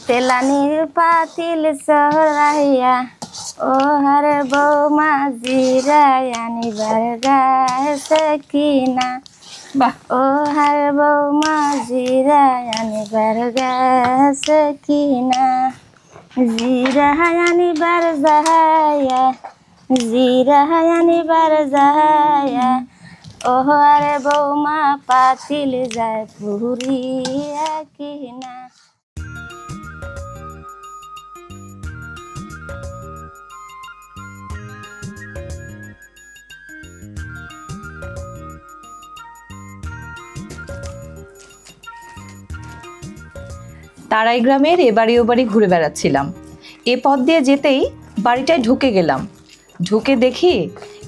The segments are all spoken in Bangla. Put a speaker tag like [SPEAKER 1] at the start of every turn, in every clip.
[SPEAKER 1] তেলানির পাতিল সরাইয়া ও হার বৌমা জিরায় আনিবার গাছে কিনা
[SPEAKER 2] বাহ
[SPEAKER 1] ও হার বৌমা জিরায় আনিবার গাছে কিনা জিরা আনিবার যাহায়া জিরা আনিবার যাহায়া ও হারে বৌমা পাতিল যায় পুরিয়া কিনা।
[SPEAKER 2] তারাই গ্রামের এ বাড়ি ও বাড়ি ঘুরে বেড়াচ্ছিলাম। এ পথ দিয়ে যেতেই বাড়িটায় ঢুকে গেলাম। ঢুকে দেখি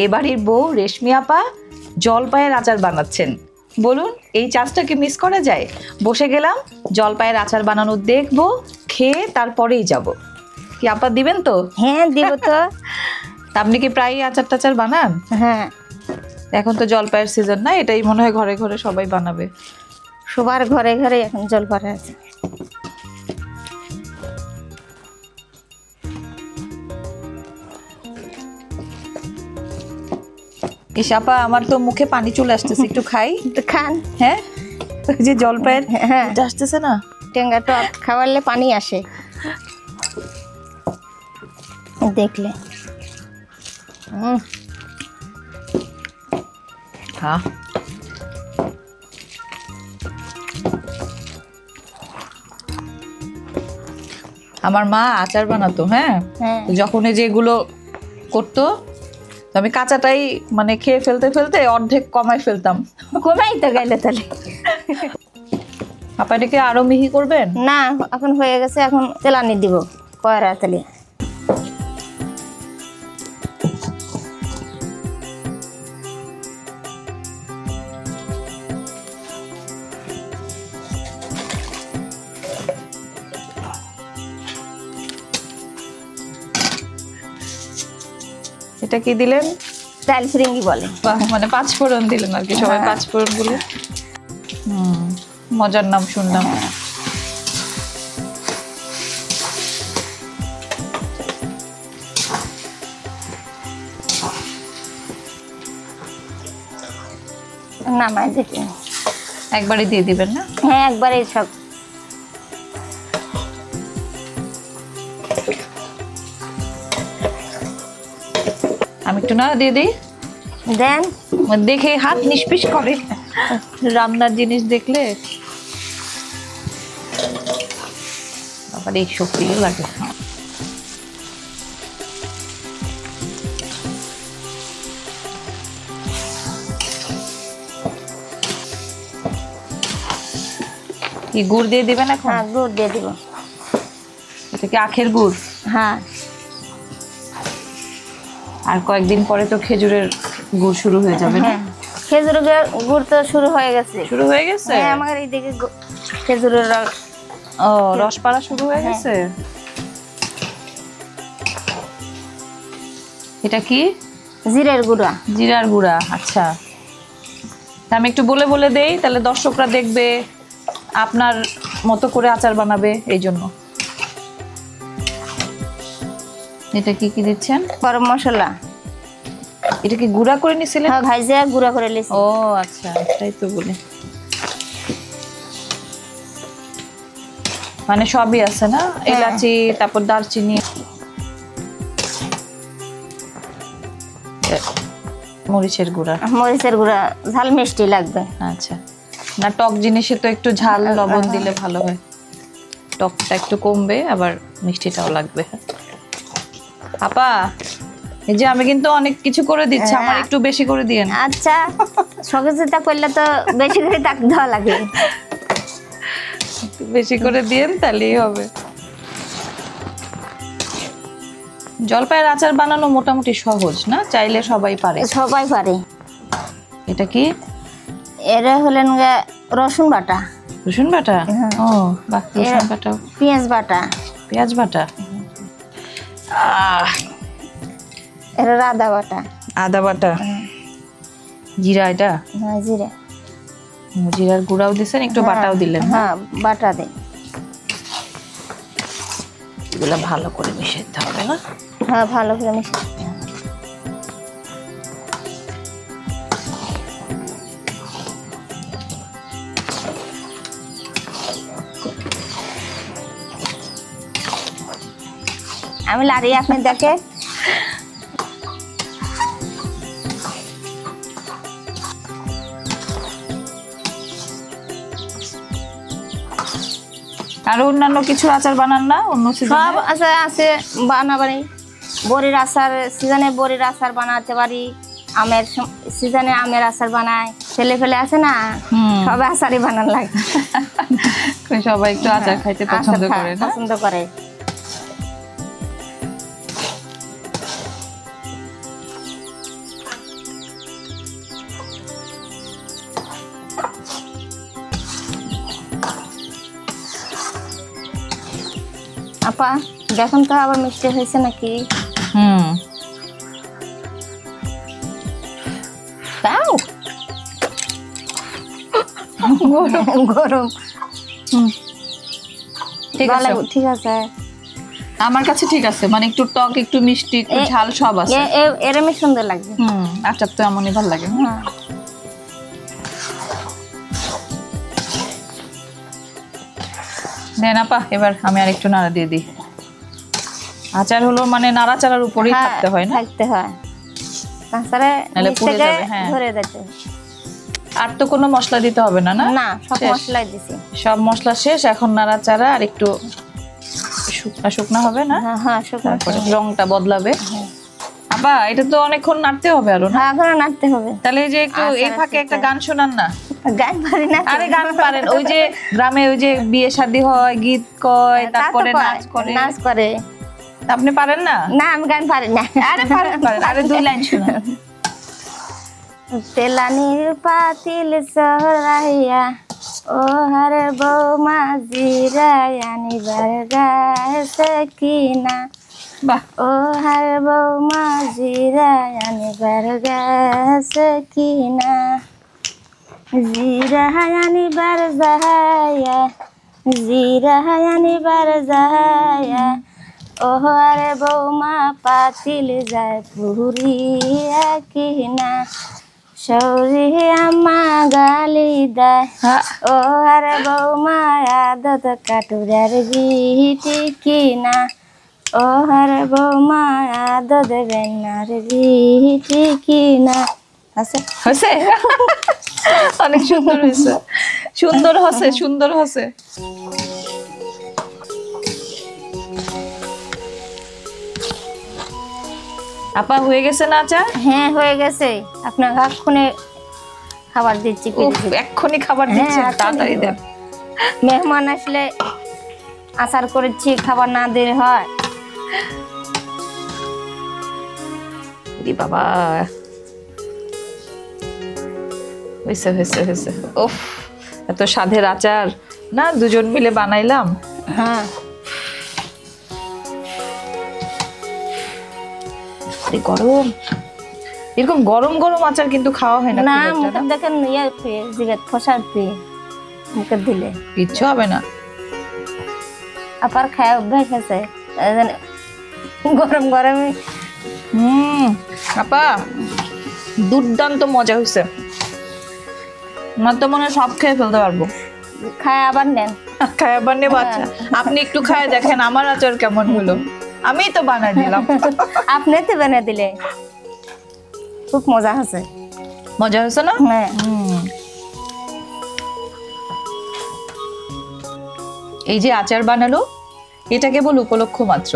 [SPEAKER 2] এ বাড়ির বউ রেশমি আপা জলপাইয়ের আচার বানাচ্ছেন। বলুন এই চাষটাকে মিস করা যায়? বসে গেলাম, জলপাইয়ের আচার বানানো দেখবো, খেয়ে তারপরেই যাব। কি আপা দিবেন তো?
[SPEAKER 1] হ্যাঁ দিব তো।
[SPEAKER 2] আপনি কি প্রায়ই আচার টাচার বানান?
[SPEAKER 1] হ্যাঁ
[SPEAKER 2] এখন তো জলপাইয়ের সিজন না, এটাই মনে হয় ঘরে ঘরে সবাই বানাবে।
[SPEAKER 1] সবার ঘরে ঘরে এখন জলপাই আছে।
[SPEAKER 2] ইস আপা আমার তো মুখে পানি চলে আসতেছে, একটু খাই।
[SPEAKER 1] খান।
[SPEAKER 2] হ্যাঁ ওই যে জলপাইয়ের
[SPEAKER 1] হ্যাঁ
[SPEAKER 2] আসতেছে না,
[SPEAKER 1] টেঙ্গা টক খাওয়ালে পানি আসে দেখলে।
[SPEAKER 2] হ্যাঁ আমার মা আচার বানাতো। হ্যাঁ যখন এই যেগুলো করতো আমি কাঁচাটাই মানে খেয়ে ফেলতে ফেলতে অর্ধেক কমাই ফেলতাম।
[SPEAKER 1] কমাই তো গেলে তাহলে।
[SPEAKER 2] আপা এটাকে আরো মিহি করবেন?
[SPEAKER 1] না এখন হয়ে গেছে, এখন তেলানি দিব কয়রা তেলে।
[SPEAKER 2] এটা কি দিলেন?
[SPEAKER 1] চাল ফিরিঙ্গি বলে।
[SPEAKER 2] মানে পাঁচফোড়ন দিলেন আর কি, সবাই পাঁচফোড়ন বলে। মজার নাম শুনলাম।
[SPEAKER 1] নামাই দিতে
[SPEAKER 2] একবারই দিয়ে দিবেন না?
[SPEAKER 1] হ্যাঁ একবারে সব।
[SPEAKER 2] আমি একটু না দিয়ে দিই।
[SPEAKER 1] দেন।
[SPEAKER 2] দেখে হাত নিষ্পিস করে রান্নার জিনিস দেখলে আবার এই শক্তি লাগে। কি গুড় দিয়ে দিবেন এখন?
[SPEAKER 1] হ্যাঁ গুড় দিয়ে দিব।
[SPEAKER 2] এটা কি আখের গুড়?
[SPEAKER 1] হ্যাঁ
[SPEAKER 2] আর কয়েকদিন পরে তো খেজুরের গুড় শুরু হয়ে যাবে না?
[SPEAKER 1] খেজুরের গুড় তো শুরু হয়ে গেছে।
[SPEAKER 2] শুরু হয়ে গেছে?
[SPEAKER 1] হ্যাঁ আমাদের এইদিকে খেজুরের রস।
[SPEAKER 2] ও রস পাড়া শুরু হয়ে গেছে। এটা কি?
[SPEAKER 1] জিরার গুঁড়া।
[SPEAKER 2] জিরার গুঁড়া, আচ্ছা। আমি একটু বলে বলে দেই, তাহলে দর্শকরা দেখবে আপনার মতো করে আচার বানাবে, এই জন্য। এটা কি কি দিচ্ছেন?
[SPEAKER 1] গরম মশলা।
[SPEAKER 2] এটা কি গুঁড়া করে নিছিলেন?
[SPEAKER 1] হ্যাঁ ভাইজা গুঁড়া করে নিছি।
[SPEAKER 2] ও আচ্ছা, তাই তো বলি। মানে সবই আছে না? এলাচি, তারপর দারচিনি, মরিচের গুঁড়া।
[SPEAKER 1] মরিচের গুঁড়া ঝাল মিষ্টি লাগবে।
[SPEAKER 2] আচ্ছা, না টক জিনিসে তো একটু ঝাল লবণ দিলে ভালো হয়, টকটা একটু কমবে আবার মিষ্টিটাও লাগবে। আপা এই যে আমি কিন্তু অনেক কিছু করে দিচ্ছি, আমার একটু বেশি করে দিয়েন।
[SPEAKER 1] আচ্ছা সহযোগিতা করলে তো বেশি করে টাকা দেওয়া লাগে।
[SPEAKER 2] একটু বেশি করে দিয়েন তাহলেই হবে। জলপাইয়ের আচার বানানো মোটামুটি সহজ না? চাইলে সবাই পারে।
[SPEAKER 1] সবাই পারে।
[SPEAKER 2] এটা কি?
[SPEAKER 1] এরা হলেন রসুন বাটা।
[SPEAKER 2] রসুন বাটা? ও বাহ, রসুন বাটা।
[SPEAKER 1] পেঁয়াজ বাটা।
[SPEAKER 2] পেঁয়াজ বাটা।
[SPEAKER 1] এরা আদা বাটা।
[SPEAKER 2] আদা বাটা। জিরা, এটা?
[SPEAKER 1] হ্যাঁ জিরা।
[SPEAKER 2] জিরার গুঁড়াও দিছেন, একটু বাটাও দিলেন?
[SPEAKER 1] হ্যাঁ বাটা দেয়।
[SPEAKER 2] এগুলো ভালো করে মিশিয়ে দিতে হবে না?
[SPEAKER 1] হ্যাঁ, ভালো করে মিশিয়ে দিতে হবে। আমি লাড়ি, আপনি দেখে।
[SPEAKER 2] আর অন্যান্য কিছু আচার বানান না অন্য
[SPEAKER 1] সব
[SPEAKER 2] সিজনে?
[SPEAKER 1] আছে আছে বানাবারি। বড়ির আচার সিজনে বড়ির আচার বানাতে পারি, আমের সিজনে আমের আচার বানায়। ছেলে ফেলে আছে না, সব আচারই বানান লাগে।
[SPEAKER 2] সবাই একটু আচার খাইতে পছন্দ করে না?
[SPEAKER 1] পছন্দ করে। আপা দেখুন তো আবার মিষ্টি হয়েছে নাকি? তাও গরম।
[SPEAKER 2] ঠিক আছে,
[SPEAKER 1] ঠিক আছে।
[SPEAKER 2] আমার কাছে ঠিক আছে, মানে একটু টক, একটু মিষ্টি, একটু ঝাল সব আছে।
[SPEAKER 1] এরমই সুন্দর লাগবে।
[SPEAKER 2] আচার তো এমনই ভালো লাগে। দেন আপা, এবার আমি আর একটু নাড়া দিয়ে দিই। আচার হলো মানে নাড়াচাড়ার উপরেই থাকতে হয় না?
[SPEAKER 1] থাকতে হয়, তাছাড়া
[SPEAKER 2] নাহলে পুড়ে যাবে। হ্যাঁ,
[SPEAKER 1] ধরে যেতে।
[SPEAKER 2] আর তো কোনো মশলা দিতে হবে না? না
[SPEAKER 1] না, সব মশলাই দিছি।
[SPEAKER 2] সব মশলা শেষ, এখন নাড়াচাড়া আর একটু শুকনা শুকনা হবে না?
[SPEAKER 1] হ্যাঁ, শুকনা
[SPEAKER 2] তারপরে রংটা বদলাবে। আপা এটা তো অনেকক্ষণ নাড়তে হবে আরো না?
[SPEAKER 1] হ্যাঁ, এখন নাড়তে হবে।
[SPEAKER 2] তাহলে এই যে একটু এই ফাঁকে একটা গান শোনান না।
[SPEAKER 1] গান পারি না।
[SPEAKER 2] আরে গান পারেন, ওই যে গ্রামে ওই যে বিয়ে শাদী হয়, গীত কয়, তারপরে নাচ করে।
[SPEAKER 1] নাচ করে।
[SPEAKER 2] আপনি পারেন না?
[SPEAKER 1] না, আমি গান পারি না।
[SPEAKER 2] আরে পারেন পারেন, আরে 2 লাইন শোনান।
[SPEAKER 1] তেলানির পাতিল সহরাইয়া ও হারে বৌমা জিরায়ানিবার গাছে কিনা।
[SPEAKER 2] বাহ,
[SPEAKER 1] ও হারে বৌমা জিরায়ানিবার গাছে কিনা। জিরায়ানিবার যাহায়া, জিরায়ানিবার যাহায়া ও হারে বৌমা পাতিল যায় পুরিয়া কিনা। সৌরি আমা গালি দেয় ও আরে বৌমা আদত কাটুরার গিটি কিনা। ও আরে বৌমা আদত বেনার গিটি কিনা। আছে
[SPEAKER 2] হয়েছে? অনেক সুন্দর হয়েছে, সুন্দর হসে, সুন্দর হসে। আপা হয়ে গেছে না আচার?
[SPEAKER 1] হ্যাঁ, হয়ে গেছে। আপনার এক্ষুনি খাবার দিচ্ছি।
[SPEAKER 2] এক্ষুনি খাবার দিচ্ছেন? তাড়াতাড়ি দেন।
[SPEAKER 1] মেহমান আসলে আচার করেছি, খাবার না দিলে হয়?
[SPEAKER 2] বাবা, হয়েছে হয়েছে হয়েছে। ওফ, এত স্বাদের আচার না, দুজন মিলে বানাইলাম।
[SPEAKER 1] হ্যাঁ,
[SPEAKER 2] গরম, এরকম গরম গরম আচার কিন্তু খাওয়া হয় না।
[SPEAKER 1] না, মুখে দেখেন ইয়ে জিভে ফসার দিয়ে মুখে দিলে
[SPEAKER 2] কিচ্ছু হবে না।
[SPEAKER 1] আপার খায় অভ্যাস আছে, গরম গরমে।
[SPEAKER 2] আপা দুর্দান্ত মজা হয়েছে, আমার তো মনে হয় সব খেয়ে ফেলতে পারবো।
[SPEAKER 1] খায় আবার নেন।
[SPEAKER 2] খায় আবার নেব? আচ্ছা, আপনি একটু খায় দেখেন আমার আচার কেমন হলো। আমি তো বানাই দিলাম।
[SPEAKER 1] আপনি তো বানিয়ে দিলে, খুব মজা হয়েছে।
[SPEAKER 2] মজা হয়েছে না?
[SPEAKER 1] হ্যাঁ।
[SPEAKER 2] এই যে আচার বানালো, এটা কেবল উপলক্ষ মাত্র।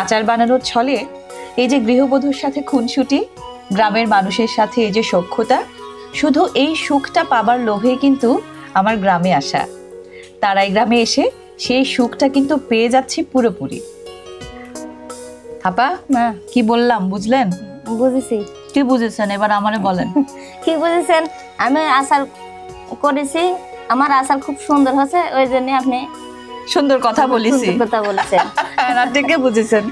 [SPEAKER 2] আচার বানানোর ছলে এই যে গৃহবধূর সাথে খুনসুটি, গ্রামের মানুষের সাথে এই যে সখ্যতা, শুধু এই সুখটা পাবার লোভে কিন্তু আমার গ্রামে আসা। তারাই গ্রামে এসে সেই সুখটা কিন্তু পেয়ে যাচ্ছি পুরোপুরি। আপা কি বললাম বুঝলেন?
[SPEAKER 1] বুঝেছি।
[SPEAKER 2] কি বুঝেছেন এবার আমারে বলেন।
[SPEAKER 1] কি বুঝেছেন? আমি আচার করেছি, আমার আচার খুব সুন্দর হয়েছে, ওই জন্য আপনি
[SPEAKER 2] সুন্দর কথা বলেছি।
[SPEAKER 1] কথা বলেছেন।
[SPEAKER 2] ঠিকই বুঝেছেন।